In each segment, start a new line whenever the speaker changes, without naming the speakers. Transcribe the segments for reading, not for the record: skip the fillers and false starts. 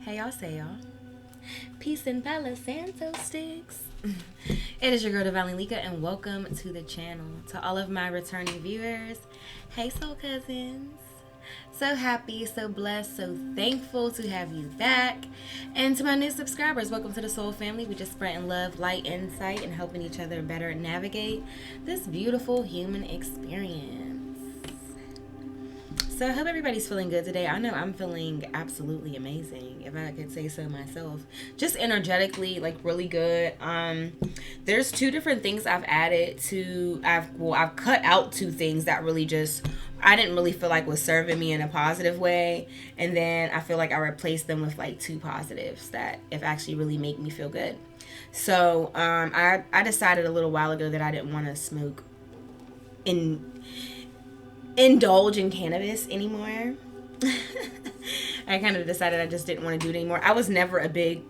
Hey y'all, say y'all. Peace and Palo Santo sticks. It is your girl Divinely Lika, and welcome to the channel. To all of my returning viewers, hey soul cousins. So happy, so blessed, so thankful to have you back. And to my new subscribers, welcome to the soul family. We just spreading love, light, insight, and helping each other better navigate this beautiful human experience. So I hope everybody's feeling good today. I know I'm feeling absolutely amazing, if I could say so myself. Just energetically, like really good. There's two different things I've added to. I've cut out two things that really just I didn't really feel like was serving me in a positive way, and then I feel like I replaced them with like two positives that if actually really make me feel good. So I decided a little while ago that I didn't want to smoke indulge in cannabis anymore. I kind of decided I just didn't want to do it anymore. I was never a big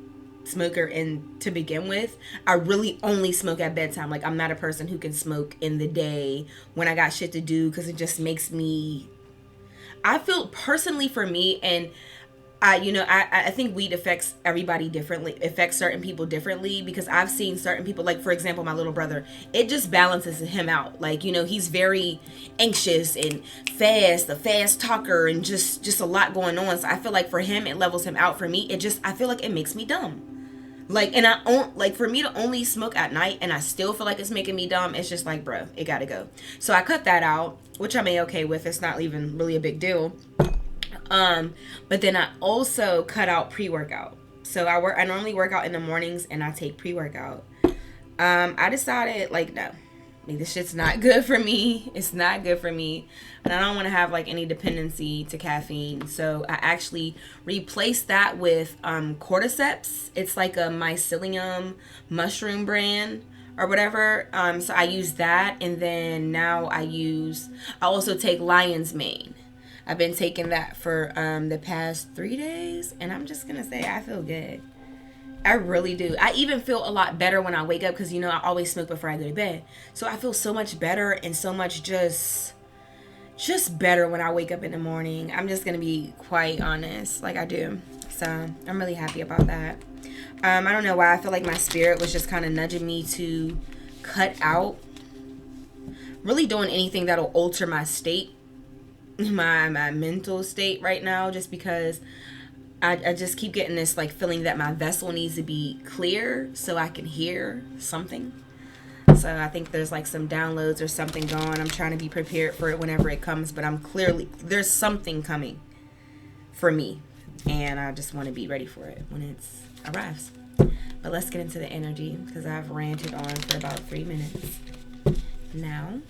smoker to begin with. I really only smoke at bedtime. Like, I'm not a person who can smoke in the day when I got shit to do, because it just makes me, I feel personally for me, and I think weed affects everybody differently, affects certain people differently, because I've seen certain people, like, for example, my little brother, it just balances him out. Like, he's very anxious and fast, a fast talker, and just a lot going on. So I feel like for him, it levels him out. For me, I feel like it makes me dumb. Like, and for me to only smoke at night and I still feel like it's making me dumb, it's just like, bro, it gotta go. So I cut that out, which I'm okay with. It's not even really a big deal. But then I also cut out pre-workout. So I normally work out in the mornings and I take pre-workout. I decided, like, no, this shit's not good for me. It's not good for me. And I don't want to have like any dependency to caffeine. So I actually replaced that with cordyceps. It's like a mycelium mushroom brand or whatever. So I use that, and then now I also take lion's mane. I've been taking that for the past 3 days, and I'm just going to say I feel good. I really do. I even feel a lot better when I wake up, because, I always smoke before I go to bed. So I feel so much better and so much just better when I wake up in the morning. I'm just going to be quite honest. Like, I do. So I'm really happy about that. I don't know why. I feel like my spirit was just kind of nudging me to cut out really doing anything that'll alter my state, my mental state right now, just because I just keep getting this like feeling that my vessel needs to be clear so I can hear something. So I think there's like some downloads or something going. I'm trying to be prepared for it whenever it comes, but there's something coming for me, and I just want to be ready for it when it arrives. But let's get into the energy, because I've ranted on for about 3 minutes now.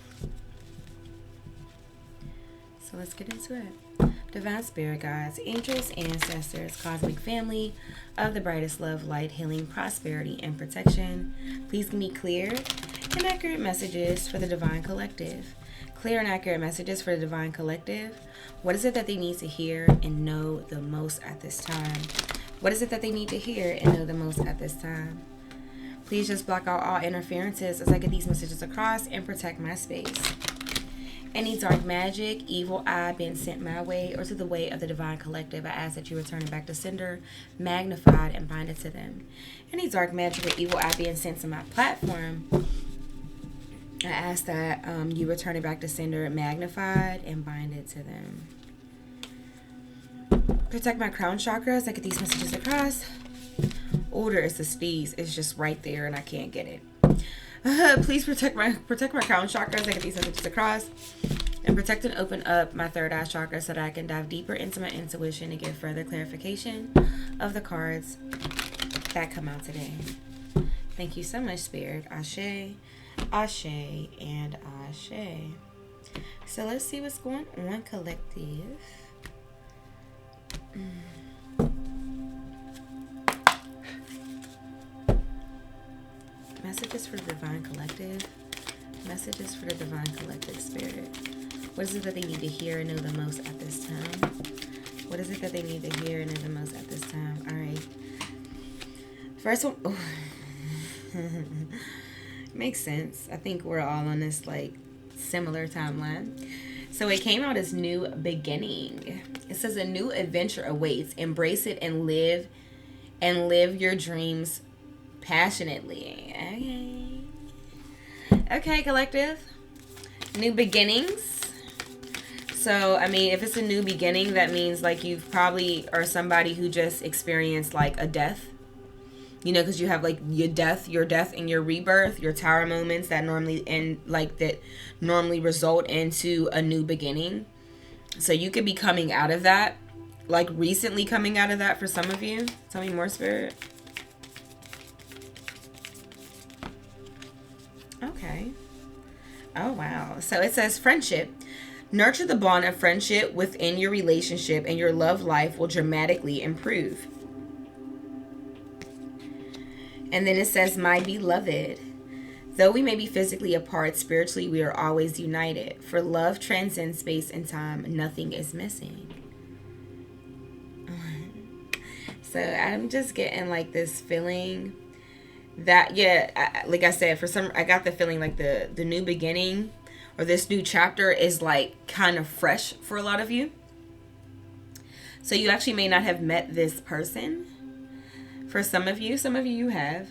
So let's get into it. Divine spirit guides, angels, ancestors, cosmic family of the brightest love, light, healing, prosperity, and protection. Please give me clear and accurate messages for the divine collective. Clear and accurate messages for the divine collective. What is it that they need to hear and know the most at this time? What is it that they need to hear and know the most at this time? Please just block out all interferences as I get these messages across, and protect my space. Any dark magic, evil eye being sent my way or to the way of the divine collective, I ask that you return it back to sender, magnified, and bind it to them. Any dark magic or evil eye being sent to my platform, I ask that you return it back to sender, magnified, and bind it to them. Protect my crown chakras. I get these messages across. Order is the steez. It's just right there and I can't get it. Please protect my crown chakras. I get these messages across. And protect and open up my third eye chakra so that I can dive deeper into my intuition and get further clarification of the cards that come out today. Thank you so much, Spirit. Ashe, Ashe, and Ashe. So let's see what's going on, collective. Messages for the divine collective. Messages for the divine collective, Spirit. What is it that they need to hear and know the most at this time? What is it that they need to hear and know the most at this time? All right. First one. Oh. Makes sense. I think we're all on this like similar timeline. So it came out as new beginning. It says a new adventure awaits. Embrace it and live your dreams passionately. Okay, collective. New beginnings. So, I mean, if it's a new beginning, that means like you've probably are somebody who just experienced like a death. You know, because you have like your death and your rebirth, your tower moments that normally result into a new beginning. So you could be coming out of that, like recently coming out of that for some of you. Tell me more, Spirit. Okay. Oh, wow. So it says friendship. Nurture the bond of friendship within your relationship and your love life will dramatically improve. And then it says, my beloved, though we may be physically apart, spiritually we are always united. For love transcends space and time. Nothing is missing. So I'm just getting like this feeling that, like I said, I got the feeling like the new beginning or this new chapter is like kind of fresh for a lot of you. So you actually may not have met this person. For some of you have,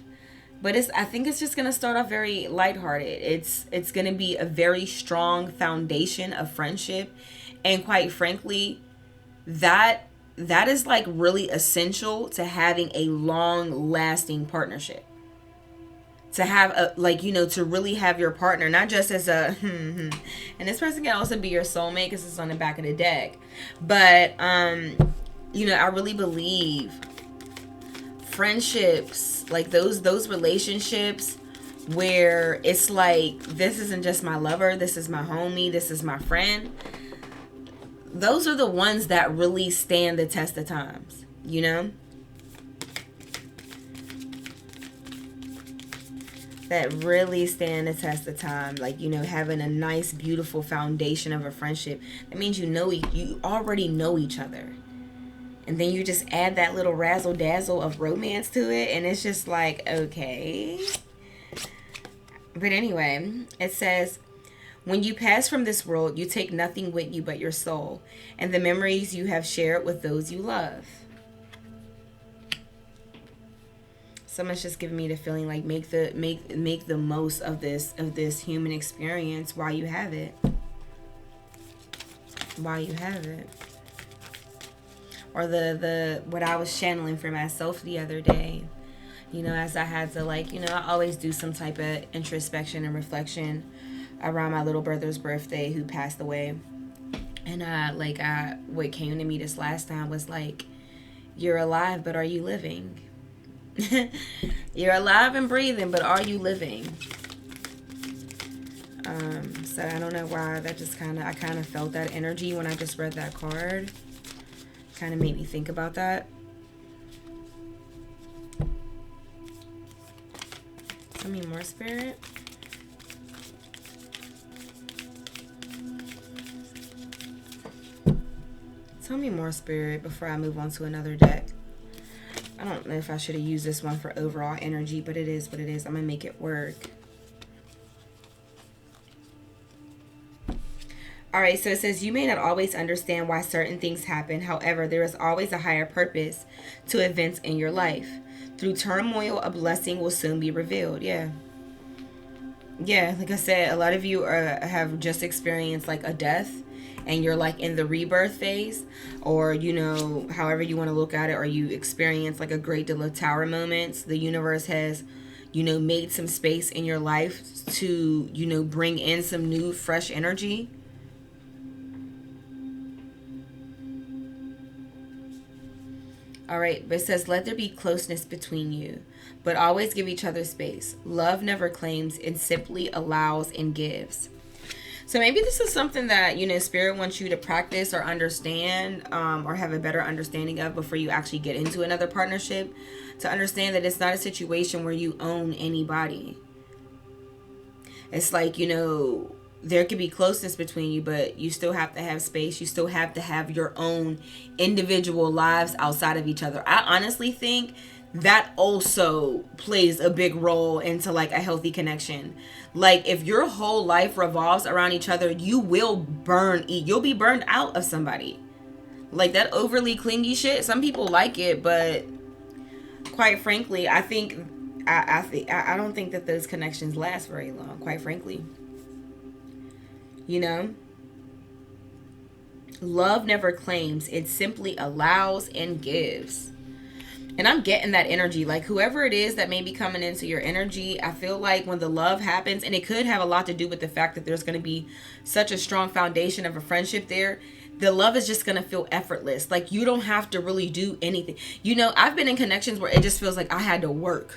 but I think it's just gonna start off very lighthearted. It's gonna be a very strong foundation of friendship, and quite frankly, that is like really essential to having a long-lasting partnership. To have to really have your partner, not just as a and this person can also be your soulmate because it's on the back of the deck, but I really believe friendships, like those relationships where it's like, this isn't just my lover, this is my homie, this is my friend. Those are the ones that really stand the test of times, you know? That really stand the test of time. Like, having a nice, beautiful foundation of a friendship. That means you already know each other. And then you just add that little razzle dazzle of romance to it. And it's just like, okay. But anyway, it says, when you pass from this world, you take nothing with you but your soul and the memories you have shared with those you love. Someone's just giving me the feeling like make the most of this human experience while you have it. While you have it. Or the what I was channeling for myself the other day, as I had to I always do some type of introspection and reflection around my little brother's birthday who passed away. And what came to me this last time was like, you're alive, but are you living? You're alive and breathing, but are you living? So I don't know why that just I kind of felt that energy when I just read that card. Kind of made me think about that. Tell me more, Spirit. Tell me more, Spirit, before I move on to another deck. I don't know if I should have used this one for overall energy, but it is what it is. I'm going to make it work. All right, so it says, you may not always understand why certain things happen. However, there is always a higher purpose to events in your life. Through turmoil, a blessing will soon be revealed. Yeah, like I said, a lot of you have just experienced like a death, and you're like in the rebirth phase, or however you want to look at it, or you experience like a great deal of tower moments. The universe has made some space in your life to bring in some new fresh energy. All right, but it says, let there be closeness between you, but always give each other space. Love never claims, it simply allows and gives. So maybe this is something that, Spirit wants you to practice or understand, or have a better understanding of before you actually get into another partnership. To understand that it's not a situation where you own anybody. It's like, there could be closeness between you, but you still have to have space. You still have to have your own individual lives outside of each other. I honestly think that also plays a big role into like a healthy connection. Like if your whole life revolves around each other, you'll be burned out of somebody. Like that overly clingy shit, some people like it, but quite frankly, I don't think that those connections last very long, quite frankly. You know? Love never claims, it simply allows and gives. And I'm getting that energy. Like whoever it is that may be coming into your energy, I feel like when the love happens, and it could have a lot to do with the fact that there's going to be such a strong foundation of a friendship there, the love is just going to feel effortless. Like you don't have to really do anything. You know, I've been in connections where it just feels like I had to work.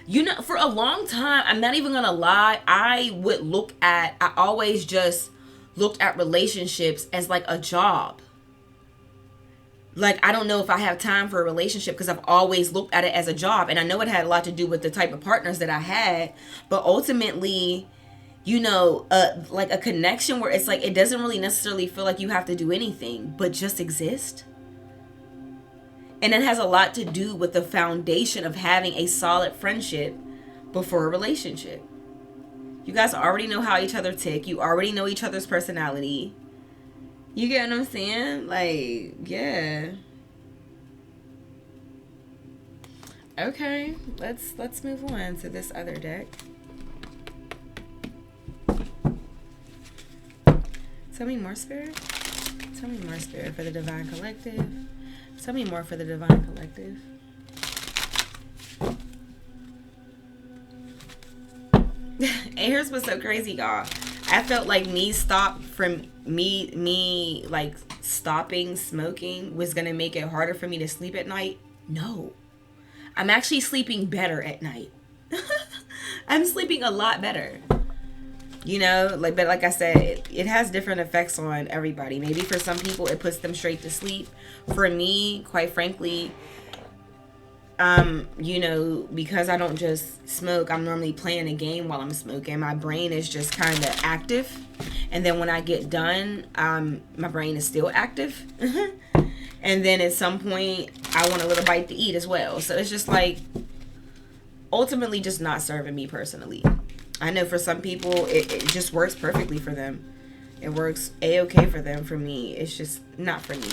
You know, for a long time, I'm not even going to lie, I always just looked at relationships as like a job. Like, I don't know if I have time for a relationship because I've always looked at it as a job. And I know it had a lot to do with the type of partners that I had. But ultimately, you know, like a connection where it's like, it doesn't really necessarily feel like you have to do anything, but just exist. And it has a lot to do with the foundation of having a solid friendship before a relationship. You guys already know how each other tick. You already know each other's personality. You get what I'm saying? Like, yeah. Okay, let's move on to this other deck. Tell me more, Spirit. Tell me more, Spirit, for the Divine Collective. Tell me more for the Divine Collective. And here's what's so crazy, y'all. I felt like me like stopping smoking was gonna make it harder for me to sleep at night. No, I'm actually sleeping better at night. I'm sleeping a lot better. You know, like, but like I said, it has different effects on everybody. Maybe for some people it puts them straight to sleep. For me, quite frankly, you know, because I don't just smoke, I'm normally playing a game while I'm smoking. My brain is just kind of active. And then when I get done, my brain is still active. And then at some point, I want a little bite to eat as well. So it's just like, ultimately just not serving me personally. I know for some people, it just works perfectly for them. It works A-okay for them. For me, it's just not for me.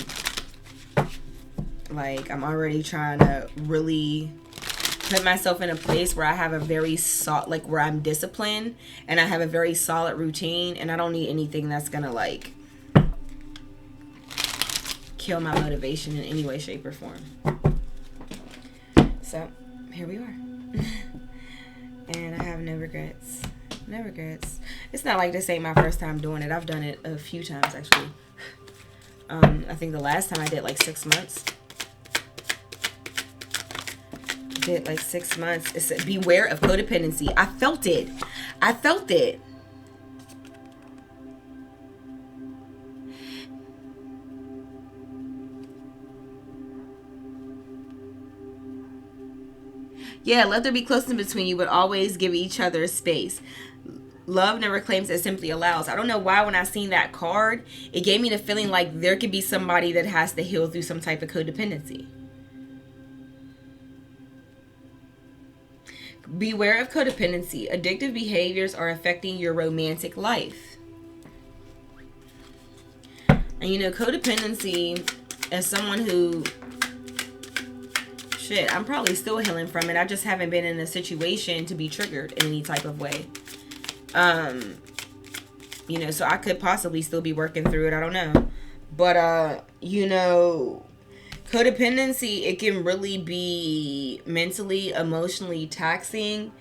Like, I'm already trying to really put myself in a place where I have a very like where I'm disciplined and I have a very solid routine, and I don't need anything that's gonna like kill my motivation in any way, shape, or form. So here we are. And I have no regrets. No regrets. It's not like this ain't my first time doing it. I've done it a few times actually. I think the last time I did like 6 months. Did like 6 months. It said, beware of codependency. I felt it. I felt it. Yeah, let there be closeness between you, but always give each other space. Love never claims, it simply allows. I don't know why when I seen that card, it gave me the feeling like there could be somebody that has to heal through some type of codependency. Beware of codependency. Addictive behaviors are affecting your romantic life. And you know, codependency, as someone who, shit, I'm probably still healing from it. I just haven't been in a situation to be triggered in any type of way. You know, so I could possibly still be working through it. I don't know. But, you know, codependency, it can really be mentally, emotionally taxing.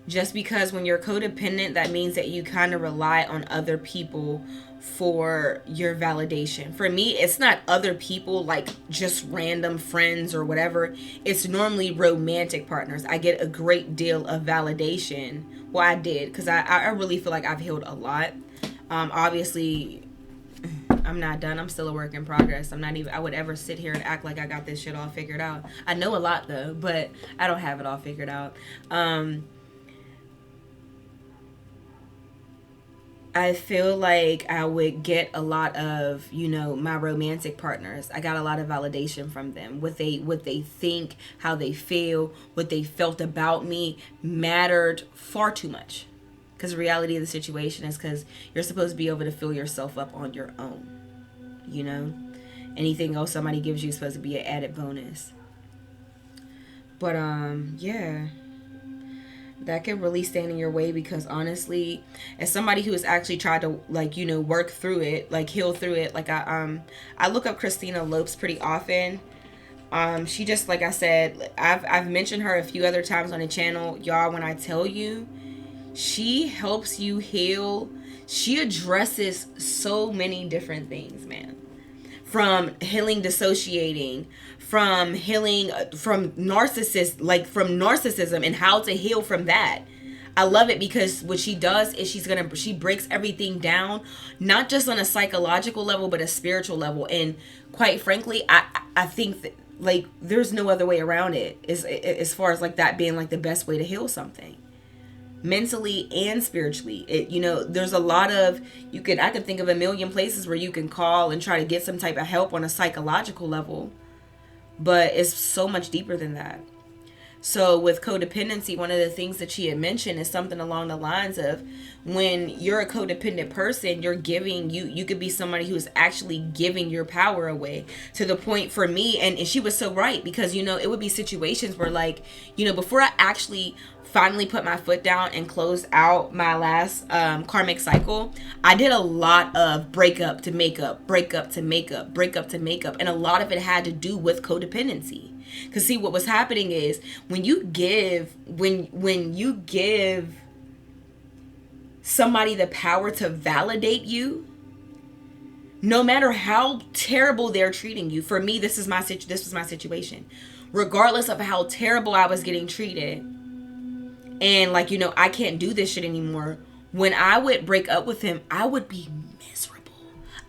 Just because when you're codependent, that means that you kind of rely on other people for your validation. For me, it's not other people like just random friends or whatever. It's normally romantic partners. I get a great deal of validation. Well, I did, because I really feel like I've healed a lot. Obviously, I'm not done. I'm still a work in progress. I would ever sit here and act like I got this shit all figured out. I know a lot though, but I don't have it all figured out. I feel like I would get a lot of, my romantic partners. I got a lot of validation from them. What they think, how they feel, what they felt about me mattered far too much. Because the reality of the situation is because you're supposed to be able to fill yourself up on your own. You know? Anything else somebody gives you is supposed to be an added bonus. But yeah. That can really stand in your way, because honestly, as somebody who has actually tried to work through it, heal through it, I look up Christina Lopes pretty often. She just, like I said, I've mentioned her a few other times on the channel. Y'all, when I tell you, she helps you heal. She addresses so many different things, man. From healing dissociating, from healing from narcissism and how to heal from that. I love it because what she does is she breaks everything down, not just on a psychological level but a spiritual level. And quite frankly, I think that there's no other way around it, as far as that being the best way to heal something, mentally and spiritually. There's a lot of, I could think of a million places where you can call and try to get some type of help on a psychological level, but it's so much deeper than that. So with codependency, one of the things that she had mentioned is something along the lines of, when you're a codependent person, you could be somebody who's actually giving your power away, to the point for me, and she was so right, because it would be situations where before I actually finally put my foot down and closed out my last karmic cycle, I did a lot of breakup to makeup, breakup to makeup, breakup to makeup, and a lot of it had to do with codependency. Because see, what was happening is, when you give somebody the power to validate you, no matter how terrible they're treating you. For me, this was my situation. Regardless of how terrible I was getting treated, and I can't do this shit anymore, when I would break up with him, I would be miserable.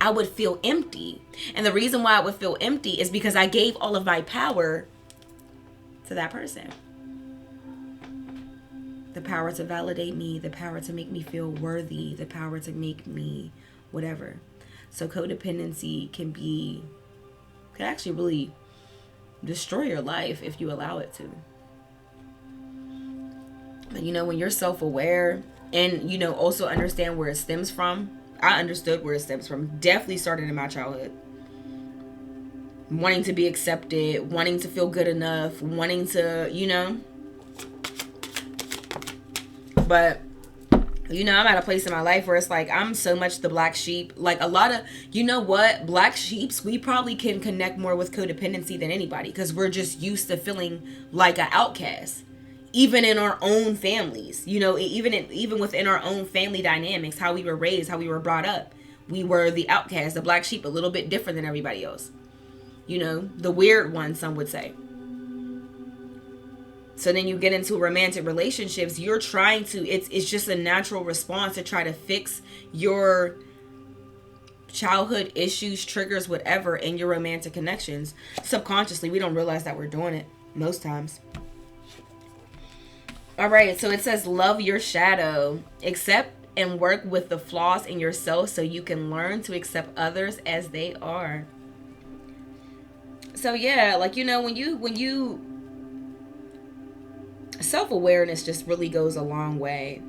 I would feel empty. And the reason why I would feel empty is because I gave all of my power to that person. The power to validate me, the power to make me feel worthy, the power to make me whatever. So codependency can actually really destroy your life if you allow it to. But when you're self-aware and also understand where it stems from. I understood where it stems from. Definitely started in my childhood. Wanting to be accepted, wanting to feel good enough, wanting to, But I'm at a place in my life where it's I'm so much the black sheep. A lot of, black sheeps, we probably can connect more with codependency than anybody, because we're just used to feeling like an outcast. Even in our own families, even within our own family dynamics, how we were raised, how we were brought up, we were the outcast, the black sheep, a little bit different than everybody else. The weird one, some would say. So then you get into romantic relationships, you're trying to, it's just a natural response to try to fix your childhood issues, triggers, whatever, in your romantic connections. Subconsciously, we don't realize that we're doing it most times. All right, so it says, love your shadow. Accept and work with the flaws in yourself so you can learn to accept others as they are. So yeah, when you self-awareness just really goes a long way.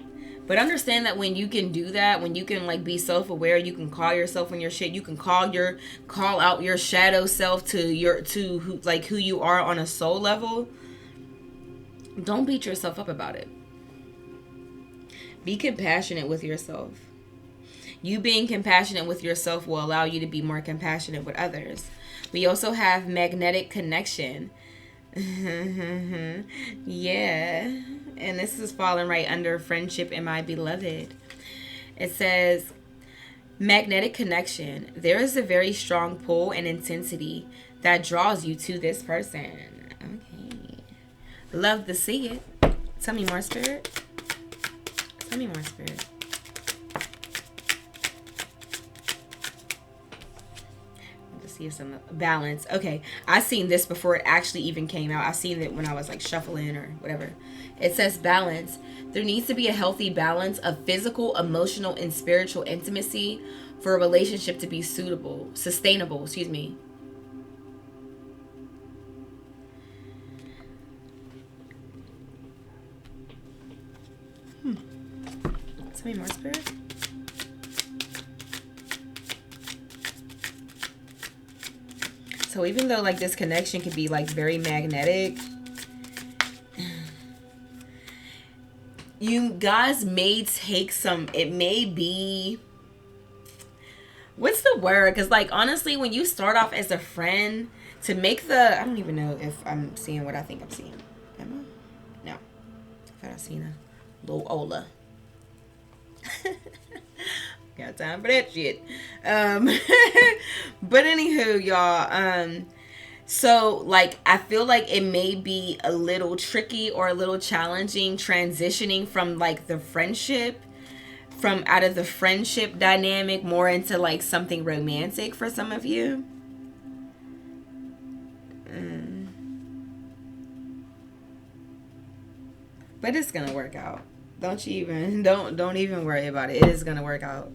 But understand that when you can do that, when you can be self-aware, you can call yourself on your shit, you can call out your shadow self to who you are on a soul level. Don't beat yourself up about it. Be compassionate with yourself. You being compassionate with yourself will allow you to be more compassionate with others. We also have magnetic connection. Yeah. And this is falling right under friendship and my beloved. It says, magnetic connection. There is a very strong pull and intensity that draws you to this person. Okay. Love to see it. Tell me more, Spirit. Tell me more, Spirit. Let's see if some balance. Okay, I seen this before it actually even came out. I seen it when I was like shuffling or whatever. It says balance. There needs to be a healthy balance of physical, emotional, and spiritual intimacy for a relationship to be sustainable, excuse me. Tell me more, Spirit. So even though like this connection can be like very magnetic, you guys may take some, it may be, what's the word? Because like honestly, when you start off as a friend, to make the, I don't even know if I'm seeing what I think I'm seeing. Am I? No. I thought I seen a little Ola. Got time for that shit. But anywho, y'all, so like I feel like it may be a little tricky or a little challenging transitioning from like the friendship, from out of the friendship dynamic more into like something romantic for some of you. But it's gonna work out. Don't even worry about it. It is gonna work out.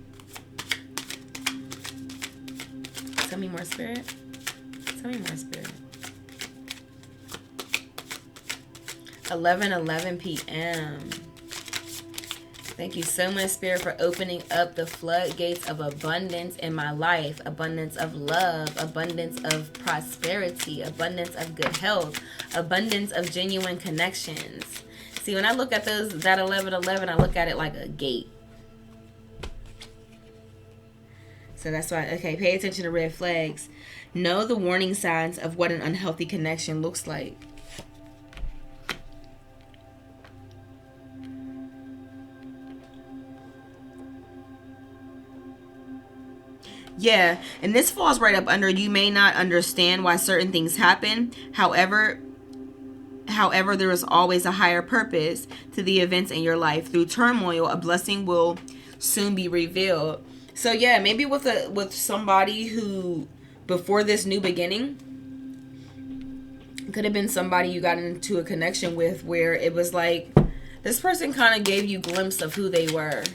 Tell me more, Spirit. Tell me more, Spirit. 11:11 p.m. Thank you so much, Spirit, for opening up the floodgates of abundance in my life. Abundance of love, abundance of prosperity, abundance of good health, abundance of genuine connections. See, when I look at that 11:11, I look at it like a gate. So that's why, okay, pay attention to red flags. Know the warning signs of what an unhealthy connection looks like. Yeah, and this falls right up under, you may not understand why certain things happen. However, there is always a higher purpose to the events in your life. Through turmoil, a blessing will soon be revealed. So yeah, maybe with somebody who, before this new beginning, could have been somebody you got into a connection with where it was like, this person kind of gave you a glimpse of who they were.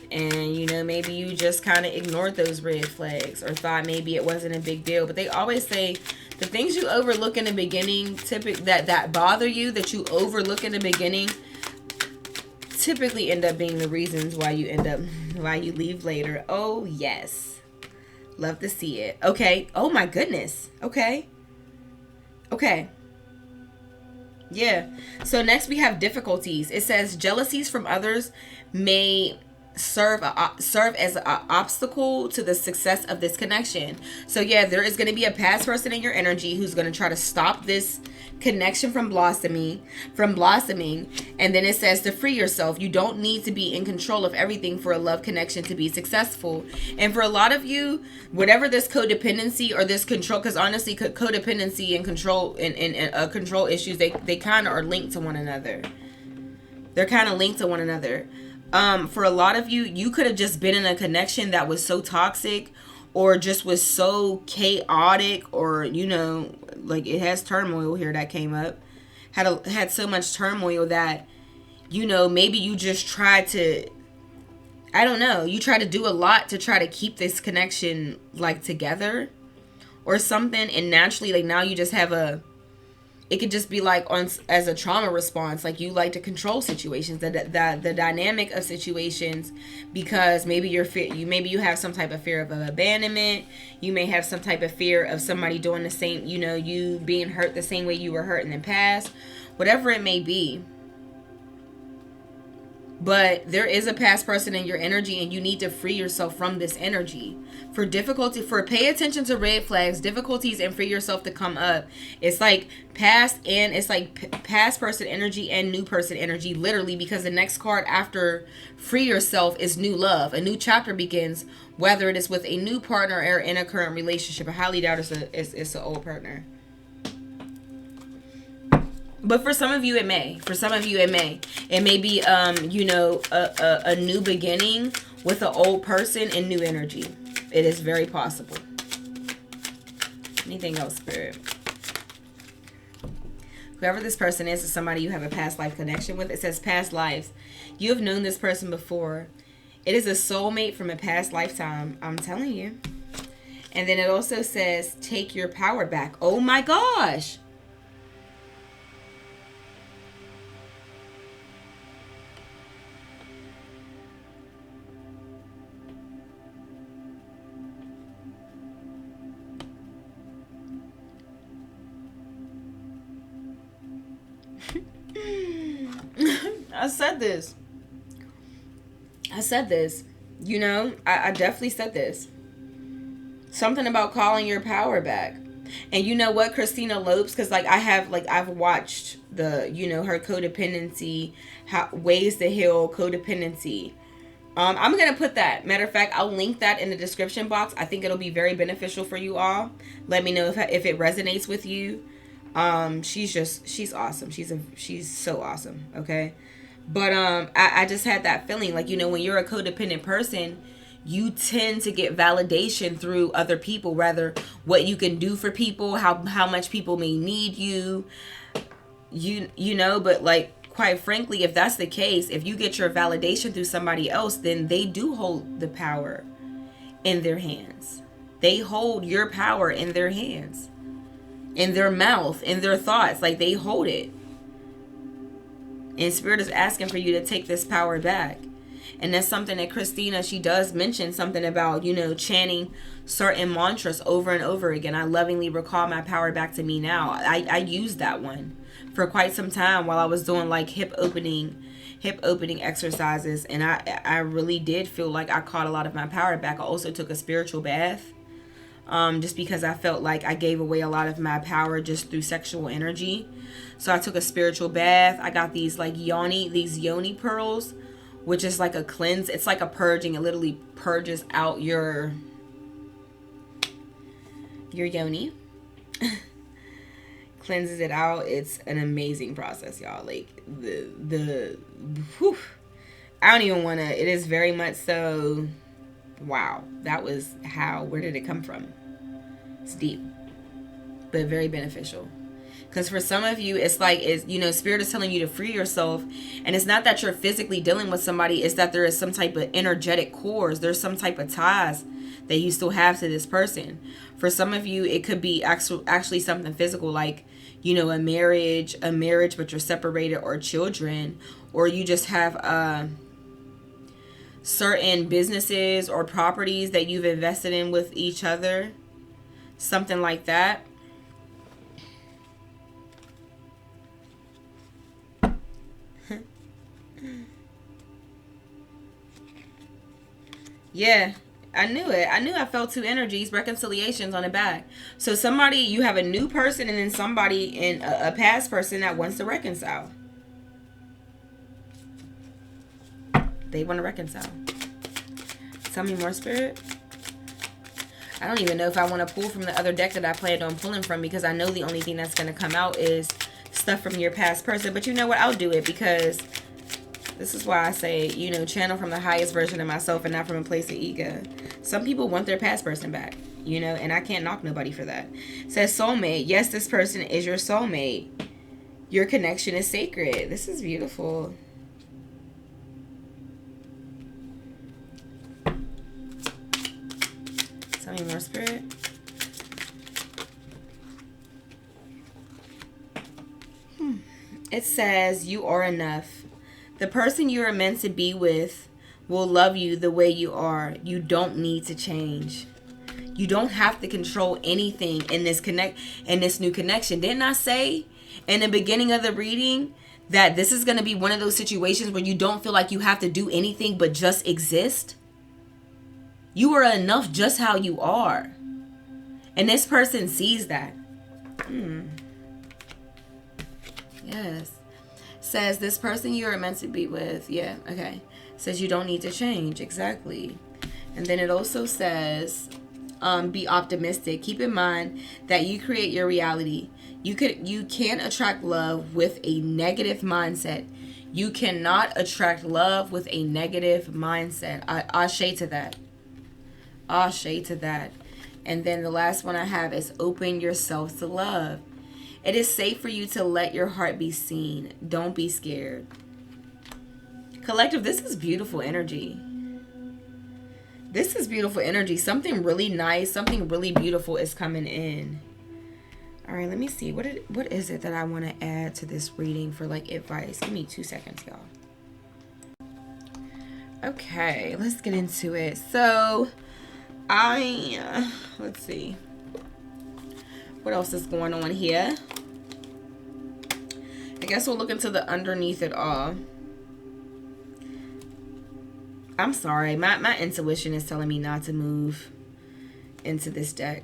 And, you know, maybe you just kind of ignored those red flags or thought maybe it wasn't a big deal. But they always say the things you overlook in the beginning, that bother you, that you overlook in the beginning, typically end up being the reasons why you leave later. Oh, yes. Love to see it. Okay. Oh, my goodness. Okay. Okay. Yeah. So next we have difficulties. It says jealousies from others may serve as an obstacle to the success of this connection. So yeah, there is going to be a past person in your energy who's going to try to stop this connection from blossoming. And then it says to free yourself. You don't need to be in control of everything for a love connection to be successful. And for a lot of you, whatever this codependency or this control, because honestly codependency and control and control issues, they kind of are linked to one another. They're kind of linked to one another. For a lot of you, you could have just been in a connection that was so toxic or just was so chaotic, or, you know, like it has turmoil here that came up, had so much turmoil that, you know, maybe you just tried to, I don't know, you try to do a lot to try to keep this connection like together or something. And naturally, like now you just have it could just be like as a trauma response, like you like to control situations, the dynamic of situations, because maybe maybe you have some type of fear of abandonment. You may have some type of fear of somebody doing the same, you know, you being hurt the same way you were hurt in the past, whatever it may be. But there is a past person in your energy, and you need to free yourself from this energy. Pay attention to red flags, difficulties, and free yourself to come up. It's like past person energy and new person energy, literally, because the next card after free yourself is new love. A new chapter begins, whether it is with a new partner or in a current relationship. I highly doubt it's an old partner. But for some of you, it may. It may be, you know, a new beginning with an old person and new energy. It is very possible. Anything else, Spirit? Whoever this person is somebody you have a past life connection with. It says past lives. You have known this person before. It is a soulmate from a past lifetime. I'm telling you. And then it also says take your power back. Oh my gosh. I said this. You know, I definitely said this. Something about calling your power back. And you know what, Christina Lopes, because like I've watched the, you know, her codependency, ways to heal codependency. I'm gonna put that. Matter of fact, I'll link that in the description box. I think it'll be very beneficial for you all. Let me know if it resonates with you. She's awesome. She's so awesome. Okay. But I just had that feeling like, you know, when you're a codependent person, you tend to get validation through other people, rather what you can do for people, how much people may need you, you know, but like, quite frankly, if that's the case, if you get your validation through somebody else, then they do hold the power in their hands. They hold your power in their hands, in their mouth, in their thoughts, like they hold it. And Spirit is asking for you to take this power back. And that's something that Christina, she does mention something about, you know, chanting certain mantras over and over again. I lovingly recall my power back to me now. I used that one for quite some time while I was doing like hip opening exercises. And I really did feel like I caught a lot of my power back. I also took a spiritual bath. Just because I felt like I gave away a lot of my power just through sexual energy. So I took a spiritual bath. I got these like yoni pearls, which is like a cleanse. It's like a purging. It literally purges out your yoni. Cleanses it out. It's an amazing process, y'all. Like whew, I don't even want to. It is very much so. Wow, that was where did it come from? It's deep, but very beneficial. Because for some of you, it's like, you know, Spirit is telling you to free yourself. And it's not that you're physically dealing with somebody. It's that there is some type of energetic cords. There's some type of ties that you still have to this person. For some of you, it could be actually something physical, like, you know, a marriage, but you're separated, or children, or you just have certain businesses or properties that you've invested in with each other. Something like that. Yeah, I knew it. I knew I felt two energies, reconciliations on the back. So somebody, you have a new person and then somebody in a past person that wants to reconcile. They want to reconcile. Tell me more, Spirit. I don't even know if I want to pull from the other deck that I planned on pulling from, because I know the only thing that's going to come out is stuff from your past person. But you know what? I'll do it, because this is why I say, you know, channel from the highest version of myself and not from a place of ego. Some people want their past person back, you know, and I can't knock nobody for that. It says soulmate. Yes, this person is your soulmate. Your connection is sacred. This is beautiful. Tell me more, Spirit. It says you are enough. The person you are meant to be with will love you the way you are. You don't need to change. You don't have to control anything in this new connection. Didn't I say in the beginning of the reading that this is going to be one of those situations where you don't feel like you have to do anything but just exist? You are enough just how you are. And this person sees that. Yes. Says this person you are meant to be with. Yeah, okay. Says you don't need to change. Exactly. And then it also says be optimistic. Keep in mind that you create your reality. You can't attract love with a negative mindset. You cannot attract love with a negative mindset. Ashe to that. Ashe to that. And then the last one I have is open yourself to love. It is safe for you to let your heart be seen. Don't be scared. Collective, this is beautiful energy. This is beautiful energy. Something really nice, something really beautiful is coming in. All right, let me see. What is it that I want to add to this reading for like advice? Give me 2 seconds, y'all. Okay, let's get into it. So, let's see. What else is going on here? I guess we'll look into the underneath it all. I'm sorry. My intuition is telling me not to move into this deck.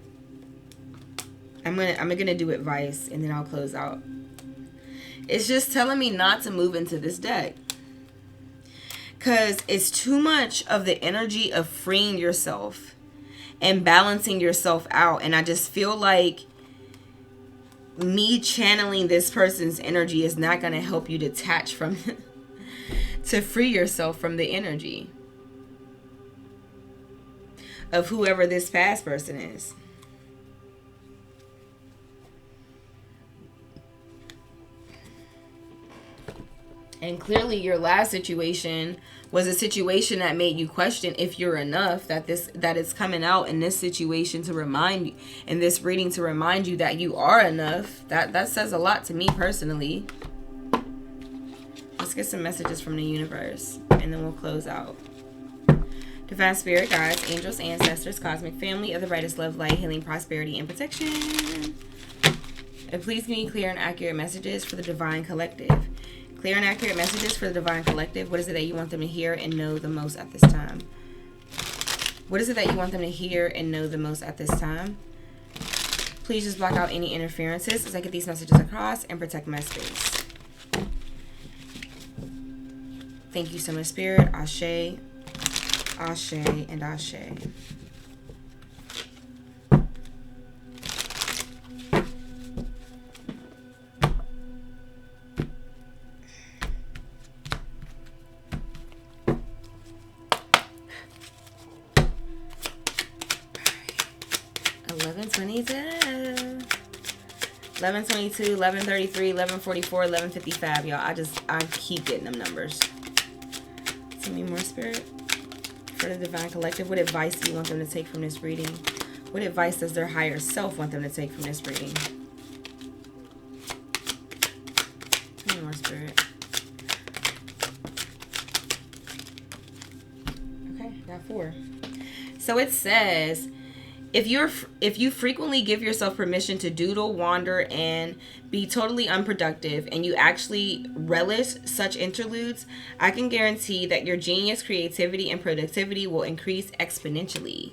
I'm gonna do advice and then I'll close out. It's just telling me not to move into this deck. Because it's too much of the energy of freeing yourself and balancing yourself out. And I just feel like me channeling this person's energy is not going to help you detach from to free yourself from the energy of whoever this past person is. And clearly your last situation was a situation that made you question if you're enough, that it's coming out in this situation to remind you, in this reading to remind you that you are enough. That says a lot to me personally. Let's get some messages from the universe and then we'll close out. Divine Spirit, guides, angels, ancestors, cosmic family, of the brightest love, light, healing, prosperity, and protection. And please give me clear and accurate messages for the Divine Collective. Clear and accurate messages for the Divine Collective. What is it that you want them to hear and know the most at this time? What is it that you want them to hear and know the most at this time? Please just block out any interferences as I get these messages across and protect my space. Thank you so much, Spirit. Ashe, Ashe, and Ashe. 11:22, 11:33, 11:44, 11:55. Y'all, I keep getting them numbers. Send me more, Spirit. For the Divine Collective, what advice do you want them to take from this reading? What advice does their higher self want them to take from this reading? Send me more, Spirit. Okay, got 4. So it says, if you frequently give yourself permission to doodle, wander, and be totally unproductive, and you actually relish such interludes, I can guarantee that your genius, creativity, and productivity will increase exponentially.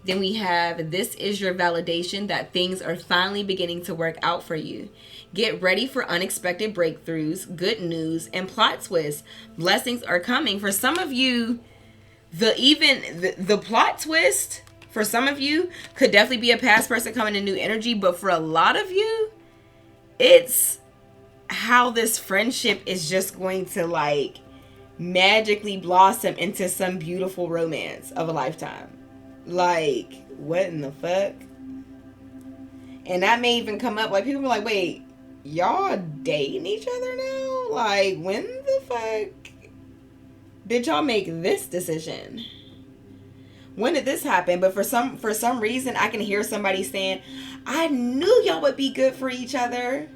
Then we have, this is your validation that things are finally beginning to work out for you. Get ready for unexpected breakthroughs, good news, and plot twists. Blessings are coming. For some of you, the plot twist for some of you could definitely be a past person coming in new energy, but for a lot of you, it's how this friendship is just going to like magically blossom into some beautiful romance of a lifetime. Like, what in the fuck? And that may even come up, like, people are like, wait, y'all dating each other now? Like, when the fuck did y'all make this decision? When did this happen? But for some reason, I can hear somebody saying, I knew y'all would be good for each other.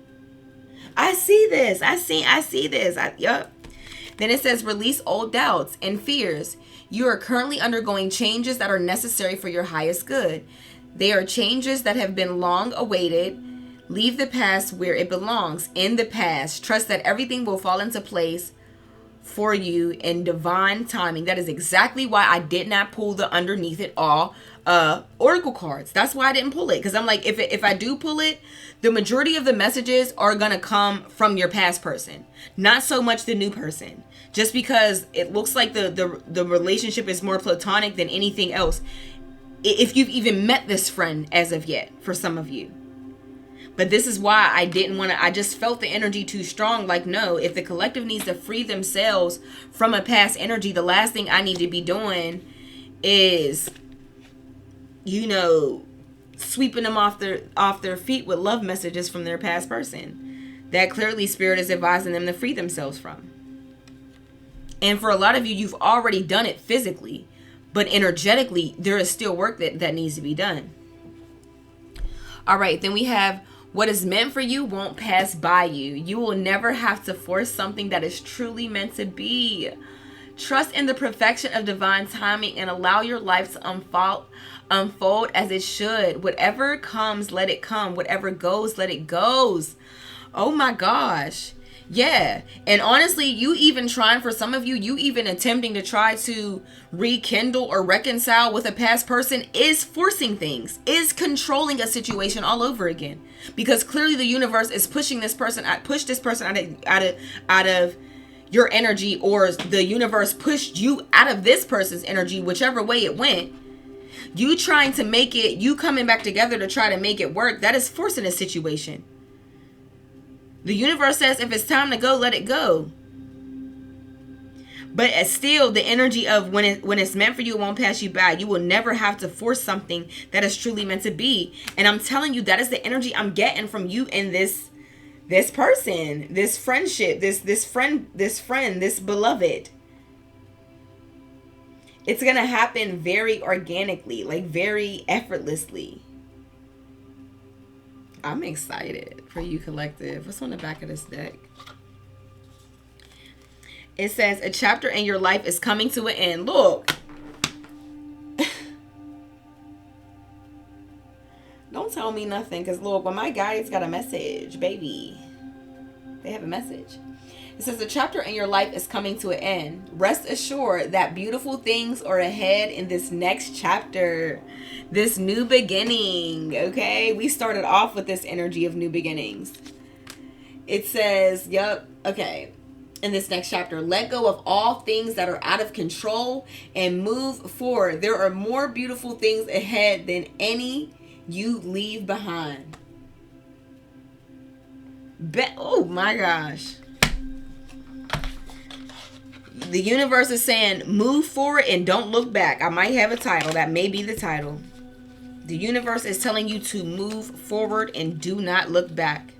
I see this. I see this. Yup. Then it says, release old doubts and fears. You are currently undergoing changes that are necessary for your highest good. They are changes that have been long awaited. Leave the past where it belongs, in the past. Trust that everything will fall into place for you in divine timing. That is exactly why I did not pull the underneath it all oracle cards. That's why I didn't pull it, because I'm like, if I do pull it, the majority of the messages are gonna come from your past person, not so much the new person, just because it looks like the relationship is more platonic than anything else, if you've even met this friend as of yet, for some of you. But this is why I didn't want to, I just felt the energy too strong. Like, no, if the collective needs to free themselves from a past energy, the last thing I need to be doing is you know, sweeping them off their feet with love messages from their past person that clearly spirit is advising them to free themselves from. And for a lot of you, you've already done it physically, but energetically, there is still work that needs to be done. All right, then we have what is meant for you won't pass by you. You will never have to force something that is truly meant to be. Trust in the perfection of divine timing and allow your life to unfold as it should. Whatever comes, let it come. Whatever goes, let it goes. Oh my gosh. Yeah. And honestly, you even trying, for some of you, you even attempting to try to rekindle or reconcile with a past person is forcing things, is controlling a situation all over again. Because clearly the universe is pushing this person out, push this person out of your energy, or the universe pushed you out of this person's energy, whichever way it went. You trying to make it, you coming back together to try to make it work, that is forcing a situation. The universe says if it's time to go, let it go. But still, the energy of when it's meant for you, it won't pass you by. You will never have to force something that is truly meant to be. And I'm telling you, that is the energy I'm getting from you and this person, this friendship, this friend, this beloved. It's gonna happen very organically, like very effortlessly. I'm excited for you, collective. What's on the back of this deck? It says, a chapter in your life is coming to an end. Look. Don't tell me nothing, because look, when my guides got a message, baby. They have a message. It says, a chapter in your life is coming to an end. Rest assured that beautiful things are ahead in this next chapter. This new beginning, okay? We started off with this energy of new beginnings. It says, yep, okay. In this next chapter, let go of all things that are out of control and move forward. There are more beautiful things ahead than any you leave behind. Oh my gosh. The universe is saying, move forward and don't look back. I might have a title. That may be the title. The universe is telling you to move forward and do not look back.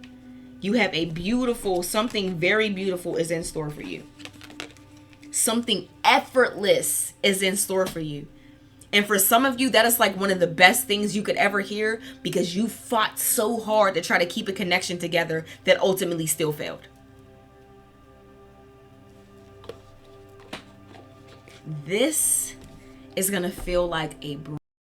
You have a beautiful, something very beautiful is in store for you. Something effortless is in store for you. And for some of you, that is like one of the best things you could ever hear, because you fought so hard to try to keep a connection together that ultimately still failed. This is going to feel like a